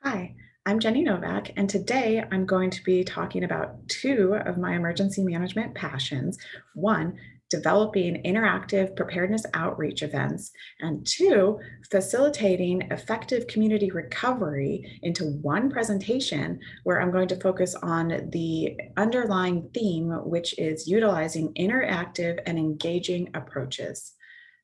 Hi, I'm Jenny Novak, and today I'm going to be talking about two of my emergency management passions. One, developing interactive preparedness outreach events, and two, facilitating effective community recovery into one presentation where I'm going to focus on the underlying theme, which is utilizing interactive and engaging approaches.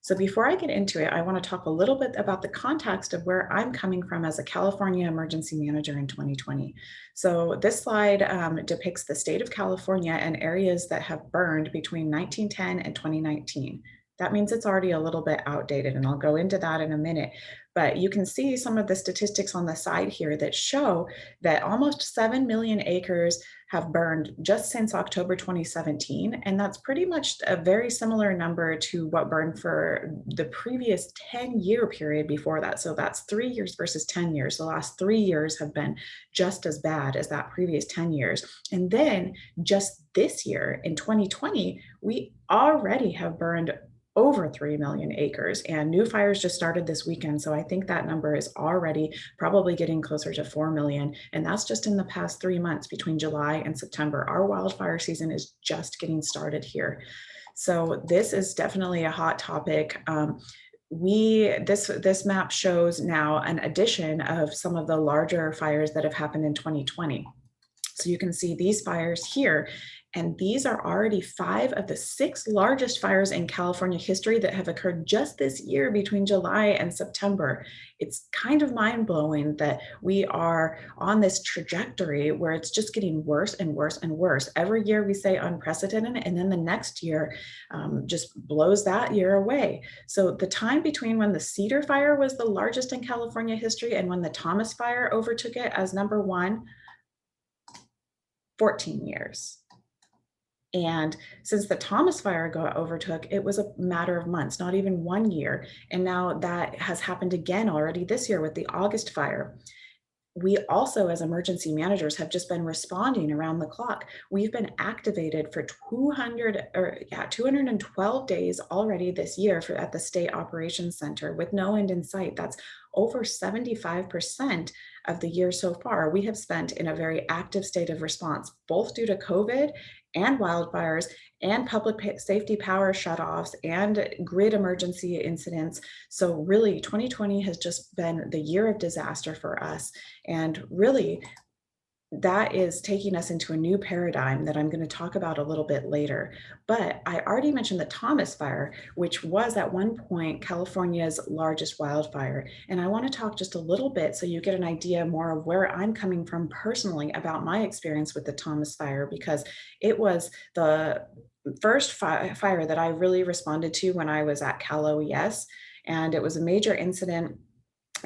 So before I get into it, I want to talk a little bit about the context of where I'm coming from as a California emergency manager in 2020. So this slide depicts the state of California and areas that have burned between 1910 and 2019. That means it's already a little bit outdated, and I'll go into that in a minute. But you can see some of the statistics on the side here that show that almost 7 million acres have burned just since October 2017. And that's pretty much a very similar number to what burned for the previous 10-year period before that. So that's 3 years versus 10 years. The last 3 years have been just as bad as that previous 10 years. And then just this year in 2020, we already have burned over 3 million acres, and new fires just started this weekend. So I think that number is already probably getting closer to 4 million. And that's just in the past 3 months between July and September. Our wildfire season is just getting started here. So this is definitely a hot topic. This map shows now an addition of some of the larger fires that have happened in 2020. So you can see these fires here, and these are already 5 of the 6 largest fires in California history that have occurred just this year between July and September. It's kind of mind blowing that we are on this trajectory where it's just getting worse and worse and worse. Every year we say unprecedented, and then the next year just blows that year away. So the time between when the Cedar Fire was the largest in California history and when the Thomas Fire overtook it as number one, 14 years. And since the Thomas Fire got overtook, it was a matter of months, not even 1 year. And now that has happened again already this year with the August fire. We also, as emergency managers, have just been responding around the clock. We've been activated for 212 days already this year at the State Operations Center with no end in sight. That's over 75% of the year so far we have spent in a very active state of response, both due to COVID and wildfires and public safety power shutoffs and grid emergency incidents. So really 2020 has just been the year of disaster for us. And really that is taking us into a new paradigm that I'm going to talk about a little bit later. But I already mentioned the Thomas Fire, which was at one point California's largest wildfire. And I want to talk just a little bit so you get an idea more of where I'm coming from personally about my experience with the Thomas Fire, because it was the first fire that I really responded to when I was at Cal OES. And it was a major incident,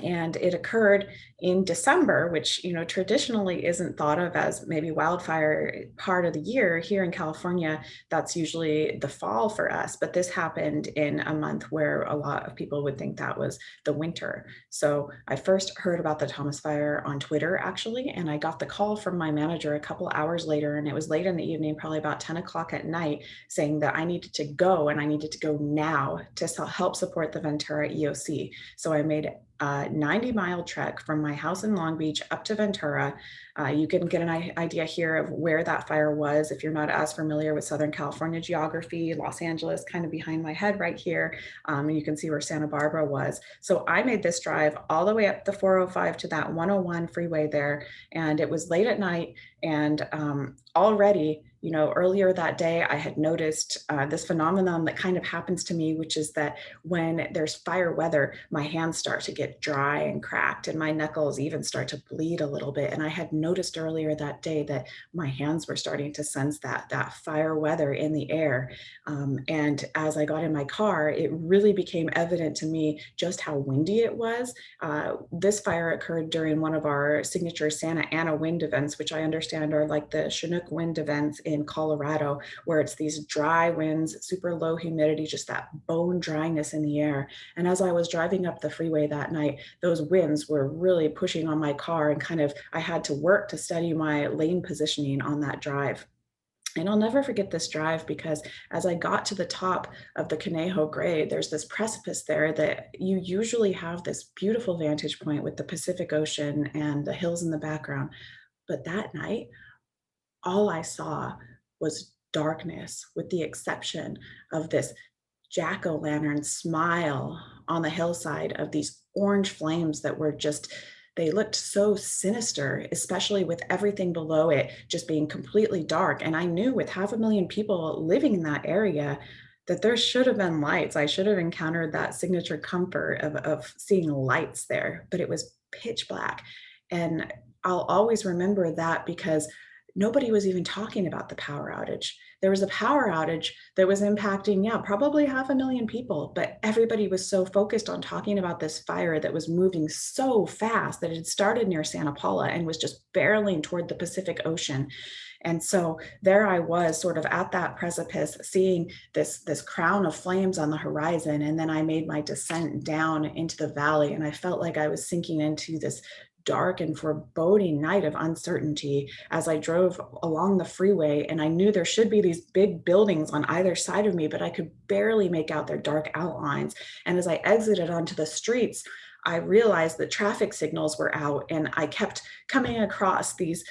and it occurred in December, which traditionally isn't thought of as maybe wildfire part of the year. Here in California, that's usually the fall for us, but this happened in a month where a lot of people would think that was the winter. So I first heard about the Thomas Fire on Twitter, actually, and I got the call from my manager a couple hours later, and it was late in the evening, probably about 10 o'clock at night, saying that I needed to go, and I needed to go now to help support the Ventura EOC. So I made a 90-mile trek from my house in Long Beach up to Ventura. You can get an idea here of where that fire was if you're not as familiar with Southern California geography. Los Angeles kind of behind my head right here. And you can see where Santa Barbara was. So I made this drive all the way up the 405 to that 101 freeway there. And it was late at night, and already earlier that day, I had noticed this phenomenon that kind of happens to me, which is that when there's fire weather, my hands start to get dry and cracked, and my knuckles even start to bleed a little bit. And I had noticed earlier that day that my hands were starting to sense that fire weather in the air. And as I got in my car, it really became evident to me just how windy it was. This fire occurred during one of our signature Santa Ana wind events, which I understand are like the Chinook wind events in Colorado, where it's these dry winds, super low humidity, just that bone dryness in the air. And as I was driving up the freeway that night, those winds were really pushing on my car, and I had to work to study my lane positioning on that drive. And I'll never forget this drive because as I got to the top of the Conejo Grade, there's this precipice there that you usually have this beautiful vantage point with the Pacific Ocean and the hills in the background. But that night, all I saw was darkness, with the exception of this jack-o'-lantern smile on the hillside of these orange flames that were just, they looked so sinister, especially with everything below it just being completely dark. And I knew with 500,000 people living in that area that there should have been lights. I should have encountered that signature comfort of seeing lights there, but it was pitch black. And I'll always remember that because nobody was even talking about the power outage. There was a power outage that was impacting, yeah, probably 500,000 people, but everybody was so focused on talking about this fire that was moving so fast that it had started near Santa Paula and was just barreling toward the Pacific Ocean. And so there I was, sort of at that precipice, seeing this crown of flames on the horizon. And then I made my descent down into the valley, and I felt like I was sinking into this dark and foreboding night of uncertainty as I drove along the freeway. And I knew there should be these big buildings on either side of me, but I could barely make out their dark outlines. And as I exited onto the streets, I realized that traffic signals were out, and I kept coming across these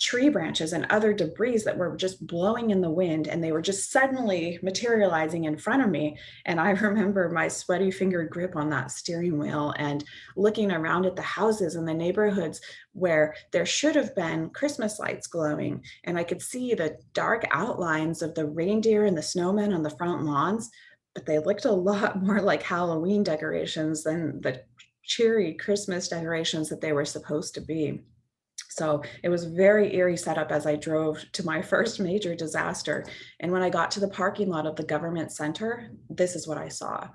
tree branches and other debris that were just blowing in the wind, and they were just suddenly materializing in front of me. And I remember my sweaty fingered grip on that steering wheel and looking around at the houses and the neighborhoods where there should have been Christmas lights glowing, and I could see the dark outlines of the reindeer and the snowmen on the front lawns, but they looked a lot more like Halloween decorations than the cheery Christmas decorations that they were supposed to be. So it was very eerie setup as I drove to my first major disaster. And when I got to the parking lot of the government center, this is what I saw.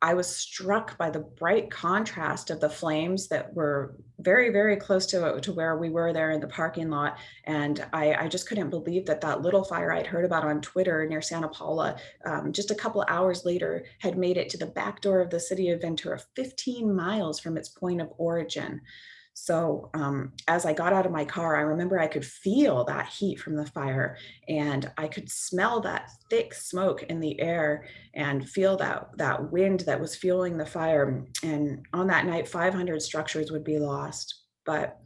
I was struck by the bright contrast of the flames that were very, very close to where we were there in the parking lot. And I just couldn't believe that that little fire I'd heard about on Twitter near Santa Paula, just a couple of hours later, had made it to the back door of the city of Ventura, 15 miles from its point of origin. So as I got out of my car, I remember I could feel that heat from the fire, and I could smell that thick smoke in the air and feel that wind that was fueling the fire. And on that night, 500 structures would be lost. But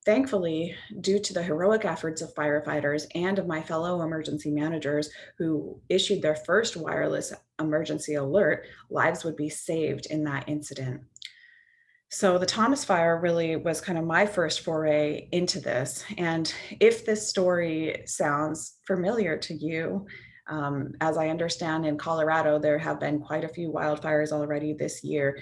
thankfully, due to the heroic efforts of firefighters and of my fellow emergency managers who issued their first wireless emergency alert, lives would be saved in that incident. So the Thomas Fire really was kind of my first foray into this. And if this story sounds familiar to you, as I understand in Colorado, there have been quite a few wildfires already this year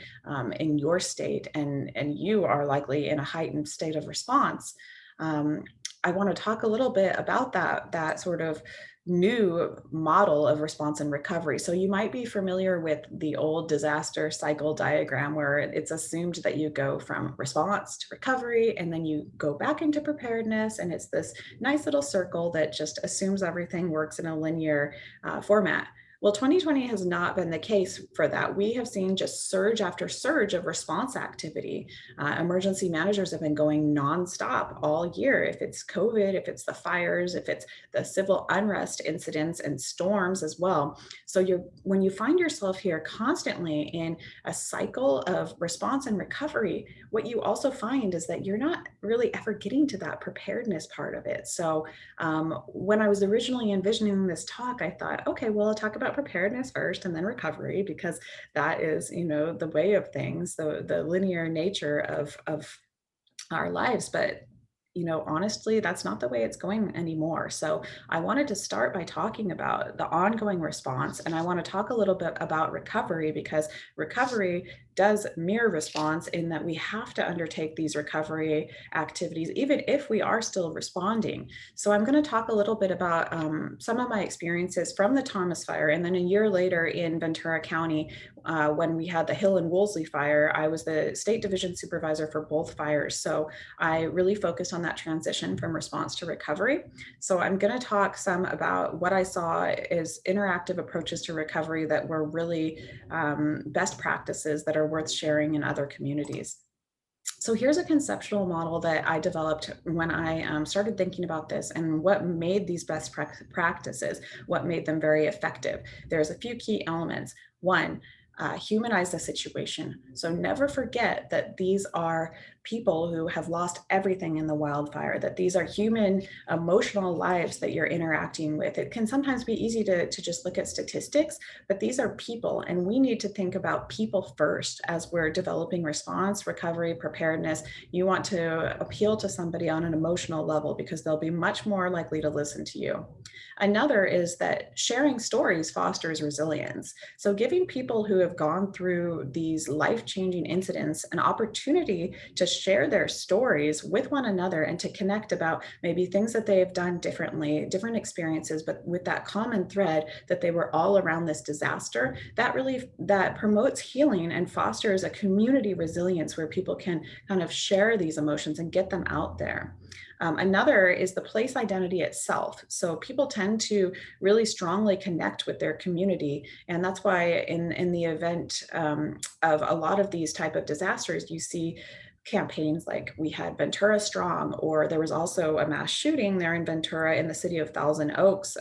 in your state, and you are likely in a heightened state of response. Um, I want to talk a little bit about that sort of new model of response and recovery. So you might be familiar with the old disaster cycle diagram where it's assumed that you go from response to recovery and then you go back into preparedness. And it's this nice little circle that just assumes everything works in a linear format. Well, 2020 has not been the case for that. We have seen just surge after surge of response activity. Emergency managers have been going nonstop all year. If it's COVID, if it's the fires, if it's the civil unrest incidents and storms as well. So when you find yourself here constantly in a cycle of response and recovery, what you also find is that you're not really ever getting to that preparedness part of it. So when I was originally envisioning this talk, I thought, okay, well, I'll talk about preparedness first and then recovery, because that is, the way of things, the linear nature of our lives. But honestly, that's not the way it's going anymore. So I wanted to start by talking about the ongoing response. And I want to talk a little bit about recovery, because recovery does mirror response in that we have to undertake these recovery activities, even if we are still responding. So I'm going to talk a little bit about some of my experiences from the Thomas Fire. And then a year later in Ventura County, when we had the Hill and Woolsey fire, I was the state division supervisor for both fires. So I really focused on that transition from response to recovery. So I'm going to talk some about what I saw as interactive approaches to recovery that were really best practices that are worth sharing in other communities. So here's a conceptual model that I developed when I started thinking about this and what made these best practices, what made them very effective. There's a few key elements. One, humanize the situation. So never forget that these are people who have lost everything in the wildfire, that these are human emotional lives that you're interacting with. It can sometimes be easy to just look at statistics, but these are people, and we need to think about people first as we're developing response, recovery, preparedness. You want to appeal to somebody on an emotional level because they'll be much more likely to listen to you. Another is that sharing stories fosters resilience. So, giving people who have gone through these life changing incidents an opportunity to share their stories with one another and to connect about maybe things that they have done differently, different experiences, but with that common thread that they were all around this disaster, that promotes healing and fosters a community resilience where people can kind of share these emotions and get them out there. Another is the place identity itself. So people tend to really strongly connect with their community, and that's why in the event of a lot of these type of disasters, you see campaigns like we had Ventura Strong, or there was also a mass shooting there in Ventura in the city of Thousand Oaks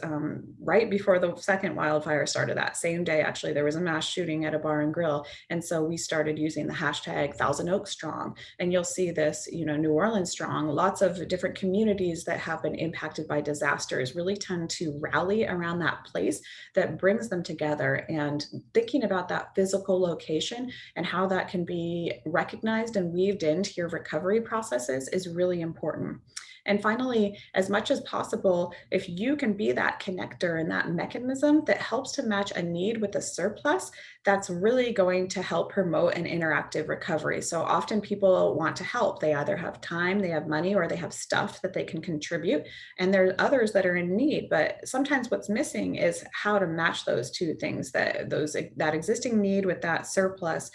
right before the second wildfire started. That same day, actually, there was a mass shooting at a bar and grill, and so we started using the hashtag Thousand Oaks Strong, and you'll see this, New Orleans Strong. Lots of different communities that have been impacted by disasters really tend to rally around that place that brings them together. And thinking about that physical location and how that can be recognized and weaved into your recovery processes is really important. And finally, as much as possible, if you can be that connector and that mechanism that helps to match a need with a surplus, that's really going to help promote an interactive recovery. So often people want to help. They either have time, they have money, or they have stuff that they can contribute. And there are others that are in need. But sometimes what's missing is how to match those two things, that existing need with that surplus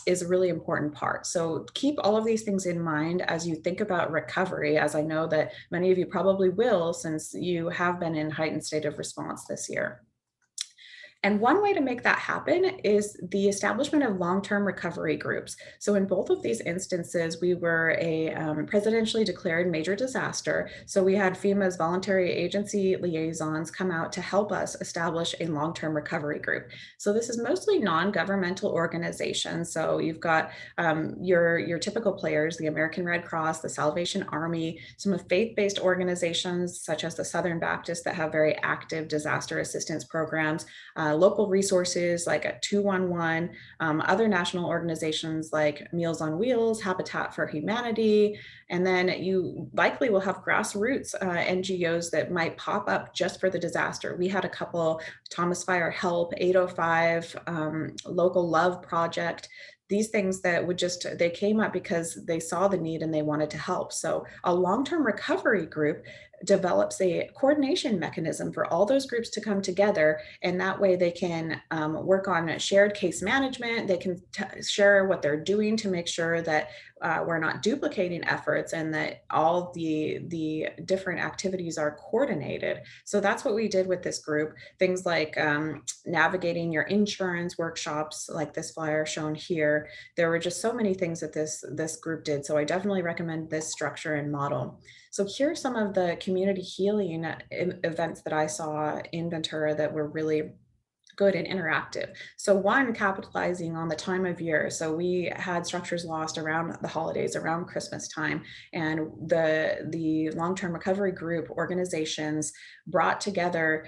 is a really important part. So keep all of these things in mind as you think about recovery, as I know that many of you probably will, since you have been in heightened state of response this year. And one way to make that happen is the establishment of long-term recovery groups. So in both of these instances, we were a presidentially declared major disaster. So we had FEMA's voluntary agency liaisons come out to help us establish a long-term recovery group. So this is mostly non-governmental organizations. So you've got your typical players, the American Red Cross, the Salvation Army, some of faith-based organizations such as the Southern Baptist that have very active disaster assistance programs, local resources like a 211, other national organizations like Meals on Wheels, Habitat for Humanity, and then you likely will have grassroots NGOs that might pop up just for the disaster. We had a couple, Thomas Fire Help, 805, Local Love Project, these things that they came up because they saw the need and they wanted to help. So a long-term recovery group develops a coordination mechanism for all those groups to come together, and that way they can work on shared case management. They can share what they're doing to make sure that we're not duplicating efforts and that all the different activities are coordinated. So that's what we did with this group. Things like navigating your insurance workshops, like this flyer shown here. There were just so many things that this group did. So I definitely recommend this structure and model. So here are some of the community healing events that I saw in Ventura that were really good and interactive. So one, capitalizing on the time of year. So we had structures lost around the holidays, around Christmas time, and the long-term recovery group organizations brought together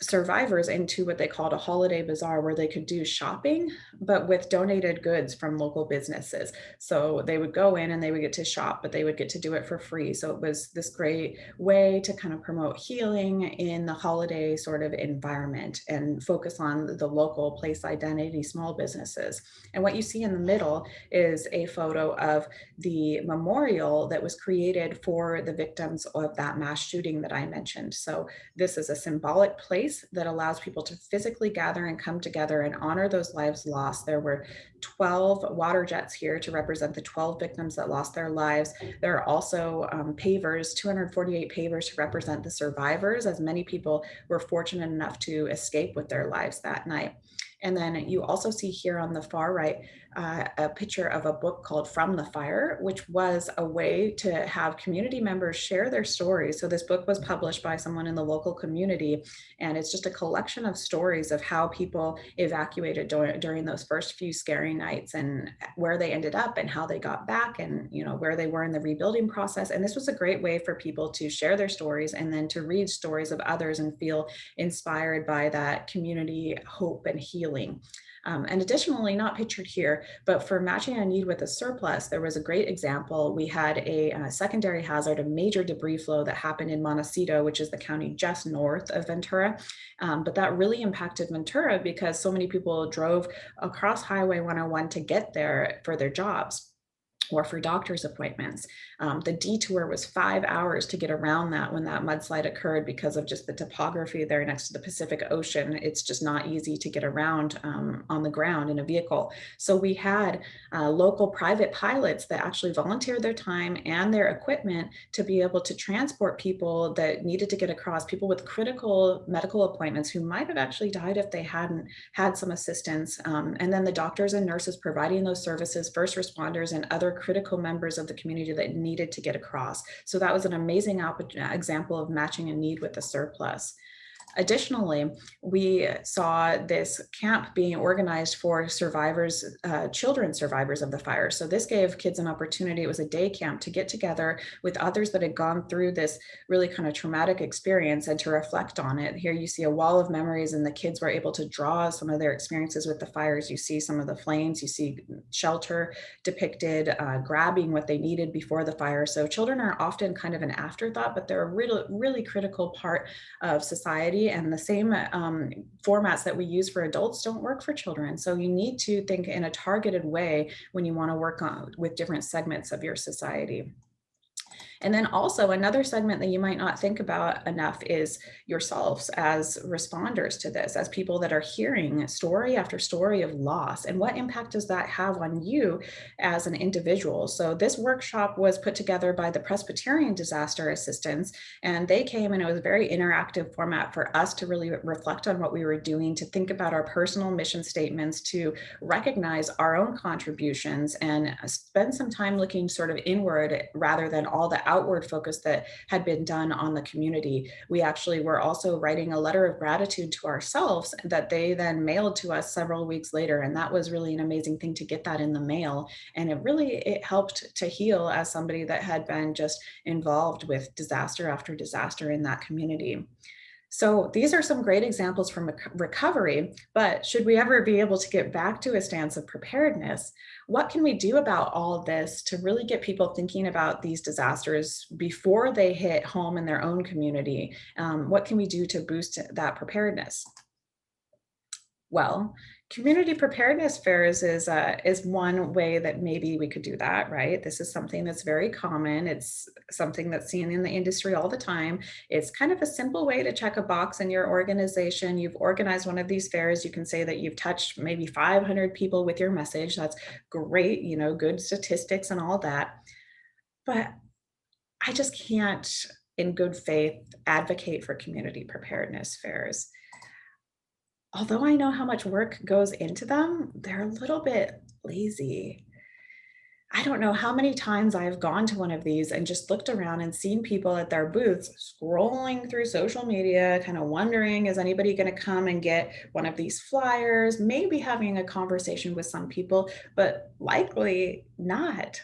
survivors into what they called a holiday bazaar, where they could do shopping, but with donated goods from local businesses. So they would go in and they would get to shop, but they would get to do it for free. So it was this great way to kind of promote healing in the holiday sort of environment and focus on the local place identity, small businesses. And what you see in the middle is a photo of the memorial that was created for the victims of that mass shooting that I mentioned. So this is a symbolic place that allows people to physically gather and come together and honor those lives lost. There were 12 water jets here to represent the 12 victims that lost their lives. There are also pavers, 248 pavers to represent the survivors, as many people were fortunate enough to escape with their lives that night. And then you also see here on the far right a picture of a book called From the Fire, which was a way to have community members share their stories. So this book was published by someone in the local community, and it's just a collection of stories of how people evacuated during those first few scary nights, and where they ended up and how they got back, and where they were in the rebuilding process. And this was a great way for people to share their stories and then to read stories of others and feel inspired by that community hope and healing. And additionally, not pictured here, but for matching a need with a surplus, there was a great example. We had a secondary hazard, a major debris flow that happened in Montecito, which is the county just north of Ventura. But that really impacted Ventura because so many people drove across Highway 101 to get there for their jobs or for doctor's appointments. The detour was 5 hours to get around that when that mudslide occurred because of just the topography there next to the Pacific Ocean. It's just not easy to get around on the ground in a vehicle. So we had local private pilots that actually volunteered their time and their equipment to be able to transport people that needed to get across, people with critical medical appointments who might have actually died if they hadn't had some assistance. And then the doctors and nurses providing those services, first responders, and other critical members of the community that needed to get across. So that was an amazing example of matching a need with a surplus. Additionally, we saw this camp being organized for survivors, children survivors of the fire. So this gave kids an opportunity. It was a day camp to get together with others that had gone through this really kind of traumatic experience and to reflect on it. Here you see a wall of memories, and the kids were able to draw some of their experiences with the fires. You see some of the flames, you see shelter depicted, grabbing what they needed before the fire. So children are often kind of an afterthought, but they're a really, really critical part of society, and the same formats that we use for adults don't work for children. So you need to think in a targeted way when you want to work with different segments of your society. And then also another segment that you might not think about enough is yourselves as responders to this, as people that are hearing story after story of loss. And what impact does that have on you as an individual? So this workshop was put together by the Presbyterian Disaster Assistance, and they came, and it was a very interactive format for us to really reflect on what we were doing, to think about our personal mission statements, to recognize our own contributions, and spend some time looking sort of inward rather than all the outward focus that had been done on the community. We actually were also writing a letter of gratitude to ourselves that they then mailed to us several weeks later. And that was really an amazing thing to get that in the mail. And it helped to heal as somebody that had been just involved with disaster after disaster in that community. So these are some great examples from recovery, but should we ever be able to get back to a stance of preparedness, what can we do about all of this to really get people thinking about these disasters before they hit home in their own community? What can we do to boost that preparedness? Well, community preparedness fairs is one way that maybe we could do that, right? This is something that's very common. It's something that's seen in the industry all the time. It's kind of a simple way to check a box in your organization. You've organized one of these fairs. You can say that you've touched maybe 500 people with your message. That's great, good statistics and all that. But I just can't, in good faith, advocate for community preparedness fairs. Although I know how much work goes into them, they're a little bit lazy. I don't know how many times I've gone to one of these and just looked around and seen people at their booths scrolling through social media, kind of wondering, is anybody going to come and get one of these flyers? Maybe having a conversation with some people, but likely not.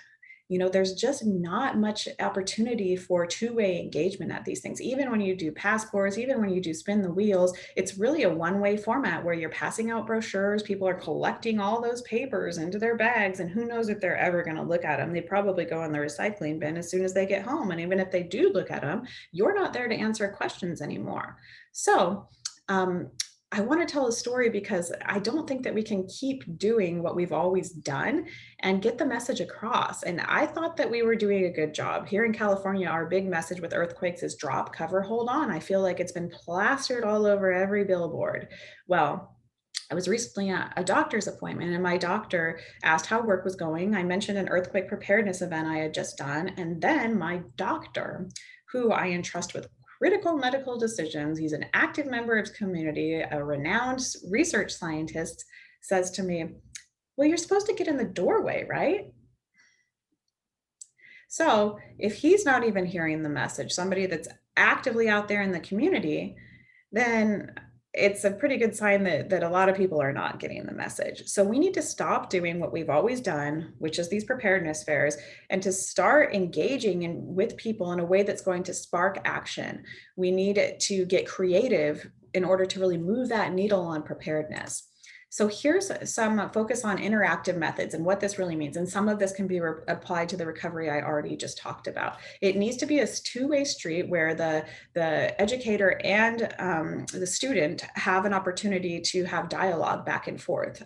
There's just not much opportunity for two-way engagement at these things. Even when you do passports, even when you do spin the wheels, it's really a one-way format where you're passing out brochures. People are collecting all those papers into their bags, and who knows if they're ever going to look at them. They probably go in the recycling bin as soon as they get home. And even if they do look at them, you're not there to answer questions anymore. So, I want to tell a story because I don't think that we can keep doing what we've always done and get the message across. And I thought that we were doing a good job. Here in California, our big message with earthquakes is drop, cover, hold on. I feel like it's been plastered all over every billboard. Well, I was recently at a doctor's appointment, and my doctor asked how work was going. I mentioned an earthquake preparedness event I had just done. And then my doctor, who I entrust with critical medical decisions, he's an active member of his community, a renowned research scientist, says to me, Well, you're supposed to get in the doorway, right? So if he's not even hearing the message, somebody that's actively out there in the community, then it's a pretty good sign that a lot of people are not getting the message. So we need to stop doing what we've always done, which is these preparedness fairs, and to start engaging with people in a way that's going to spark action. We need it to get creative in order to really move that needle on preparedness. So here's some focus on interactive methods and what this really means. And some of this can be applied to the recovery I already just talked about. It needs to be a two-way street where the educator and the student have an opportunity to have dialogue back and forth.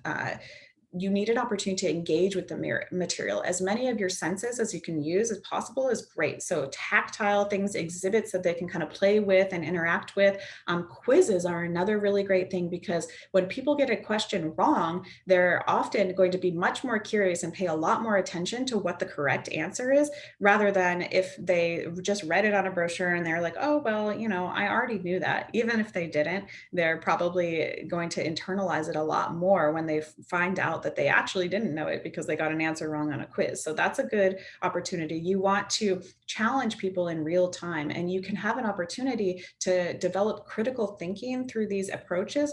You need an opportunity to engage with the material. As many of your senses as you can use as possible is great. So tactile things, exhibits that they can kind of play with and interact with. Quizzes are another really great thing, because when people get a question wrong, they're often going to be much more curious and pay a lot more attention to what the correct answer is, rather than if they just read it on a brochure and they're like, oh, well, I already knew that. Even if they didn't, they're probably going to internalize it a lot more when they find out that they actually didn't know it because they got an answer wrong on a quiz. So that's a good opportunity. You want to challenge people in real time, and you can have an opportunity to develop critical thinking through these approaches,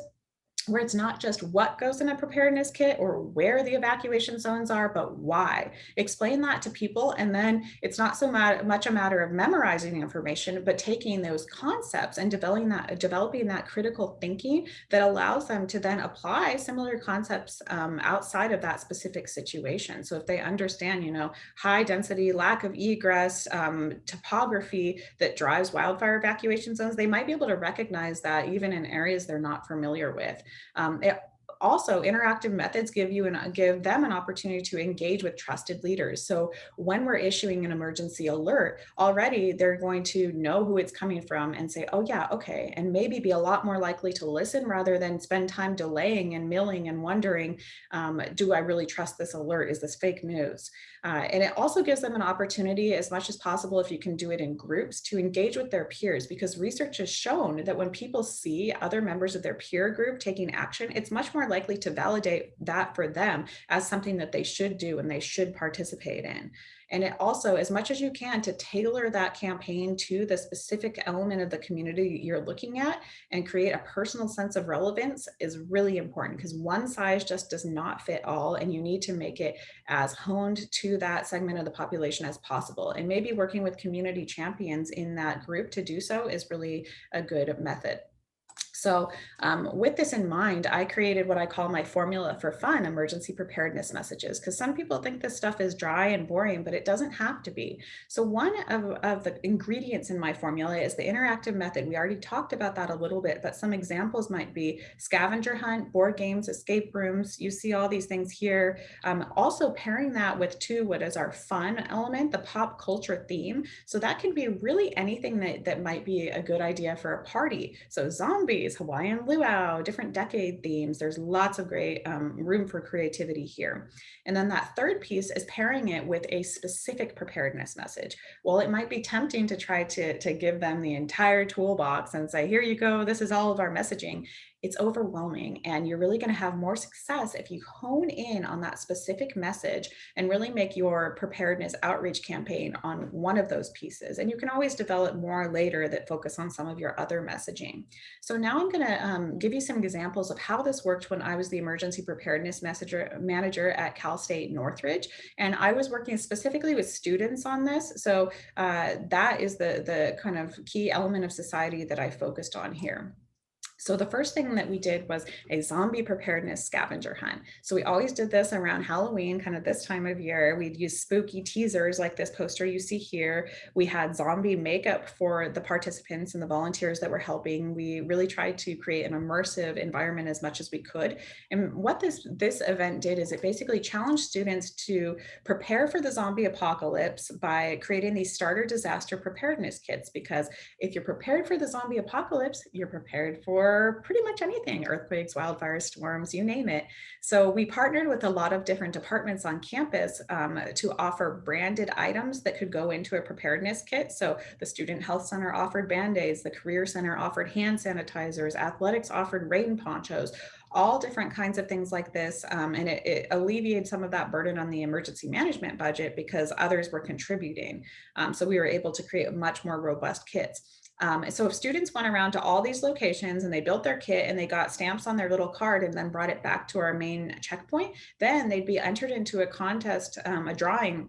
where it's not just what goes in a preparedness kit or where the evacuation zones are, but why. Explain that to people, and then it's not so much a matter of memorizing the information, but taking those concepts and developing that critical thinking that allows them to then apply similar concepts outside of that specific situation. So if they understand, high density, lack of egress, topography that drives wildfire evacuation zones, they might be able to recognize that even in areas they're not familiar with. Also, interactive methods give them an opportunity to engage with trusted leaders. So when we're issuing an emergency alert, already they're going to know who it's coming from and say, oh yeah, okay, and maybe be a lot more likely to listen rather than spend time delaying and milling and wondering, do I really trust this alert? Is this fake news? And it also gives them an opportunity, as much as possible, if you can do it in groups, to engage with their peers, because research has shown that when people see other members of their peer group taking action, it's much more likely to validate that for them as something that they should do and they should participate in. And it also, as much as you can, to tailor that campaign to the specific element of the community you're looking at and create a personal sense of relevance is really important, because one size just does not fit all, and you need to make it as honed to that segment of the population as possible. And maybe working with community champions in that group to do so is really a good method. So with this in mind, I created what I call my formula for fun emergency preparedness messages, because some people think this stuff is dry and boring, but it doesn't have to be. So one of the ingredients in my formula is the interactive method. We already talked about that a little bit, but some examples might be scavenger hunt, board games, escape rooms. You see all these things here. Also pairing that with what is our fun element, the pop culture theme. So that can be really anything that might be a good idea for a party. So zombies, Hawaiian luau, different decade themes. There's lots of great room for creativity here. And then that third piece is pairing it with a specific preparedness message. Well, it might be tempting to try to give them the entire toolbox and say, here you go, this is all of our messaging. It's overwhelming, and you're really going to have more success if you hone in on that specific message and really make your preparedness outreach campaign on one of those pieces. And you can always develop more later that focus on some of your other messaging. So now I'm going to give you some examples of how this worked when I was the emergency preparedness manager at Cal State Northridge. And I was working specifically with students on this. So that is the kind of key element of society that I focused on here. So the first thing that we did was a zombie preparedness scavenger hunt. So we always did this around Halloween, kind of this time of year. We'd use spooky teasers like this poster you see here. We had zombie makeup for the participants and the volunteers that were helping. We really tried to create an immersive environment as much as we could. And what this event did is it basically challenged students to prepare for the zombie apocalypse by creating these starter disaster preparedness kits, because if you're prepared for the zombie apocalypse, you're prepared for for pretty much anything, earthquakes, wildfires, storms, you name it. So we partnered with a lot of different departments on campus to offer branded items that could go into a preparedness kit. So the Student Health Center offered Band-Aids, the Career Center offered hand sanitizers, athletics offered rain ponchos, all different kinds of things like this. And it alleviated some of that burden on the emergency management budget because others were contributing. So we were able to create much more robust kits. So if students went around to all these locations and they built their kit and they got stamps on their little card and then brought it back to our main checkpoint, then they'd be entered into a contest, a drawing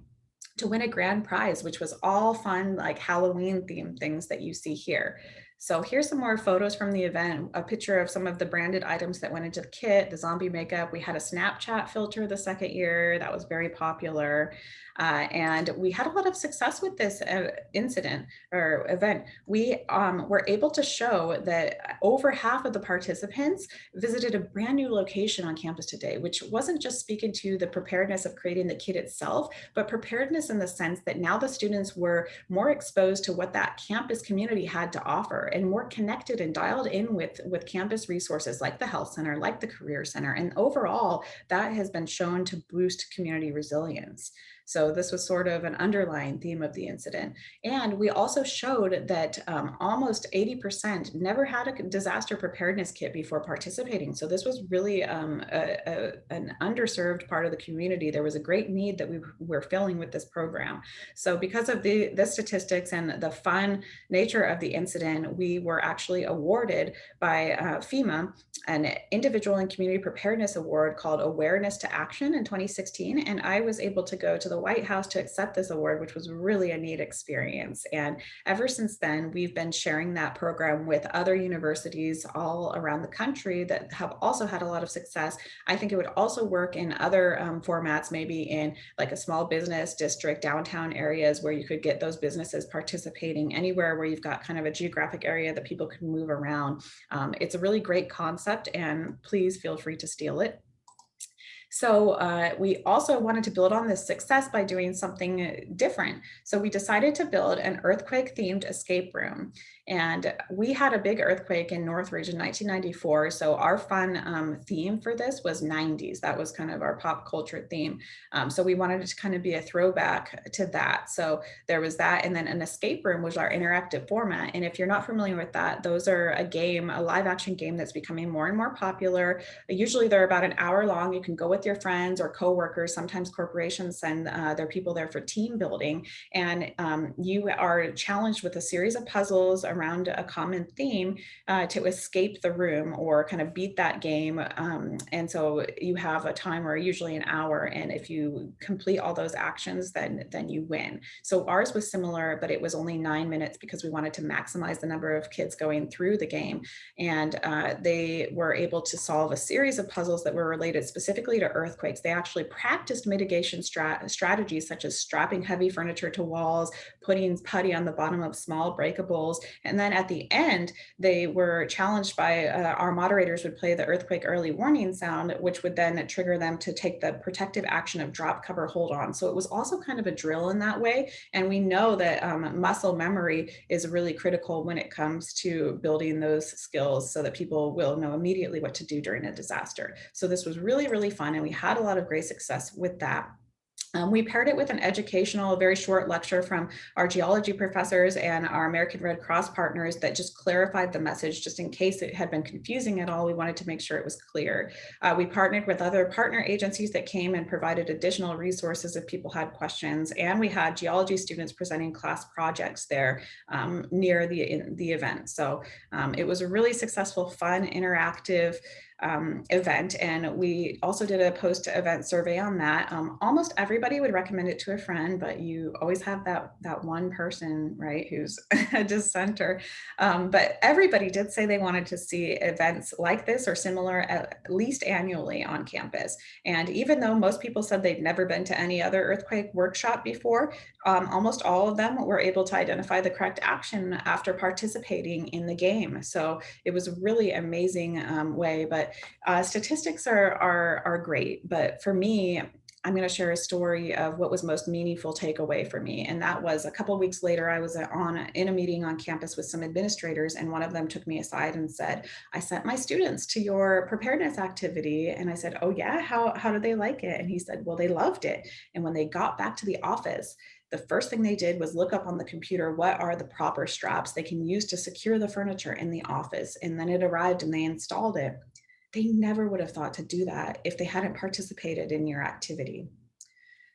to win a grand prize, which was all fun, like Halloween themed things that you see here. So here's some more photos from the event, a picture of some of the branded items that went into the kit, the zombie makeup. We had a Snapchat filter the second year that was very popular. And we had a lot of success with this incident or event. We were able to show that over half of the participants visited a brand new location on campus today, which wasn't just speaking to the preparedness of creating the kit itself, but preparedness in the sense that now the students were more exposed to what that campus community had to offer and more connected and dialed in with campus resources like the health center, like the career center. And overall, that has been shown to boost community resilience. So this was sort of an underlying theme of the incident. And we also showed that almost 80% never had a disaster preparedness kit before participating. So this was really an underserved part of the community. There was a great need that we were filling with this program. So because of the statistics and the fun nature of the incident, we were actually awarded by FEMA an individual and community preparedness award called Awareness to Action in 2016. And I was able to go to the White House to accept this award, which was really a neat experience. And ever since then, we've been sharing that program with other universities all around the country that have also had a lot of success. I think it would also work in other formats, maybe in like a small business district, downtown areas where you could get those businesses participating anywhere where you've got kind of a geographic area that people can move around. It's a really great concept, and please feel free to steal it. So we also wanted to build on this success by doing something different. So we decided to build an earthquake themed escape room. And we had a big earthquake in Northridge in 1994. So our fun theme for this was 90s. That was kind of our pop culture theme. So we wanted it to kind of be a throwback to that. So there was that. And then an escape room was our interactive format. And if you're not familiar with that, those are a game, a live action game that's becoming more and more popular. Usually they're about an hour long. You can go with your friends or coworkers. Sometimes corporations send their people there for team building. And you are challenged with a series of puzzles around a common theme to escape the room or kind of beat that game. And so you have a timer, usually an hour. And if you complete all those actions, then you win. So ours was similar, but it was only 9 minutes because we wanted to maximize the number of kids going through the game. And they were able to solve a series of puzzles that were related specifically to earthquakes. They actually practiced mitigation strategies such as strapping heavy furniture to walls, putting putty on the bottom of small breakables. And then at the end, they were challenged by our moderators would play the earthquake early warning sound, which would then trigger them to take the protective action of drop, cover, hold on. So it was also kind of a drill in that way. And we know that muscle memory is really critical when it comes to building those skills so that people will know immediately what to do during a disaster. So this was really, really fun. And we had a lot of great success with that. We paired it with an educational, very short lecture from our geology professors and our American Red Cross partners that just clarified the message, just in case it had been confusing at all. We wanted to make sure it was clear. We partnered with other partner agencies that came and provided additional resources if people had questions. And we had geology students presenting class projects there near the event. So it was a really successful, fun, interactive event. And we also did a post-event survey on that. Almost everybody would recommend it to a friend, but you always have that one person, right, who's a dissenter. But everybody did say they wanted to see events like this or similar at least annually on campus. And even though most people said they'd never been to any other earthquake workshop before, almost all of them were able to identify the correct action after participating in the game. So it was a really amazing way. But statistics are great, but for me, I'm going to share a story of what was most meaningful takeaway for me. And that was a couple of weeks later, I was in a meeting on campus with some administrators, and one of them took me aside and said, I sent my students to your preparedness activity. And I said, oh yeah, how did they like it? And he said, well, they loved it. And when they got back to the office, the first thing they did was look up on the computer, what are the proper straps they can use to secure the furniture in the office? And then it arrived and they installed it. They never would have thought to do that if they hadn't participated in your activity.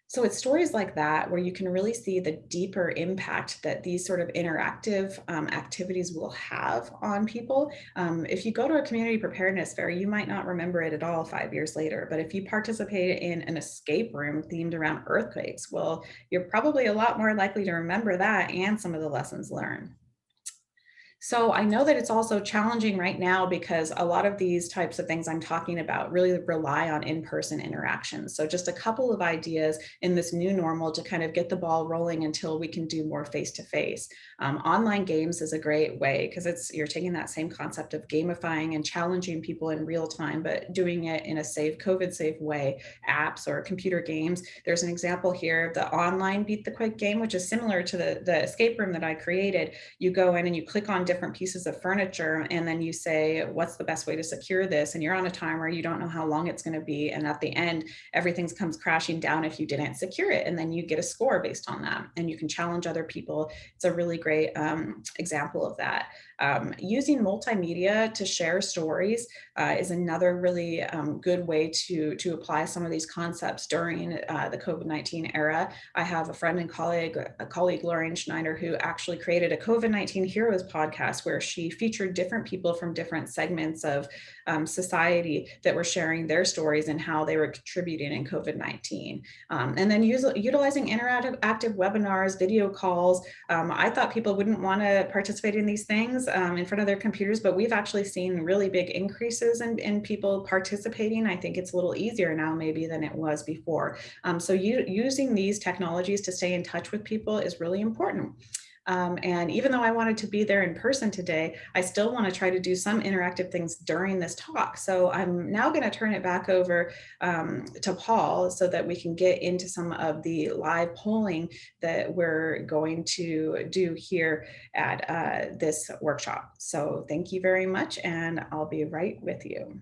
So it's stories like that where you can really see the deeper impact that these sort of interactive activities will have on people. If you go to a community preparedness fair, you might not remember it at all 5 years later. But if you participate in an escape room themed around earthquakes, well, you're probably a lot more likely to remember that and some of the lessons learned. So I know that it's also challenging right now because a lot of these types of things I'm talking about really rely on in-person interactions. So just a couple of ideas in this new normal to kind of get the ball rolling until we can do more face-to-face. Online games is a great way because you're taking that same concept of gamifying and challenging people in real time, but doing it in a safe, COVID-safe way. Apps or computer games. There's an example here of the online Beat the Quake game, which is similar to the escape room that I created. You go in and you click on different pieces of furniture, and then you say, what's the best way to secure this? And you're on a timer, you don't know how long it's going to be. And at the end, everything comes crashing down if you didn't secure it. And then you get a score based on that. And you can challenge other people. It's a really great example of that. Using multimedia to share stories is another really good way to apply some of these concepts during the COVID-19 era. I have a friend and colleague, Lauren Schneider, who actually created a COVID-19 Heroes podcast where she featured different people from different segments of society that were sharing their stories and how they were contributing in COVID-19. And then utilizing interactive webinars, video calls. I thought people wouldn't want to participate in these things in front of their computers, but we've actually seen really big increases in people participating. I think it's a little easier now maybe than it was before. So using these technologies to stay in touch with people is really important. And even though I wanted to be there in person today, I still want to try to do some interactive things during this talk. So I'm now going to turn it back over to Paul so that we can get into some of the live polling that we're going to do here at this workshop. So thank you very much, and I'll be right with you.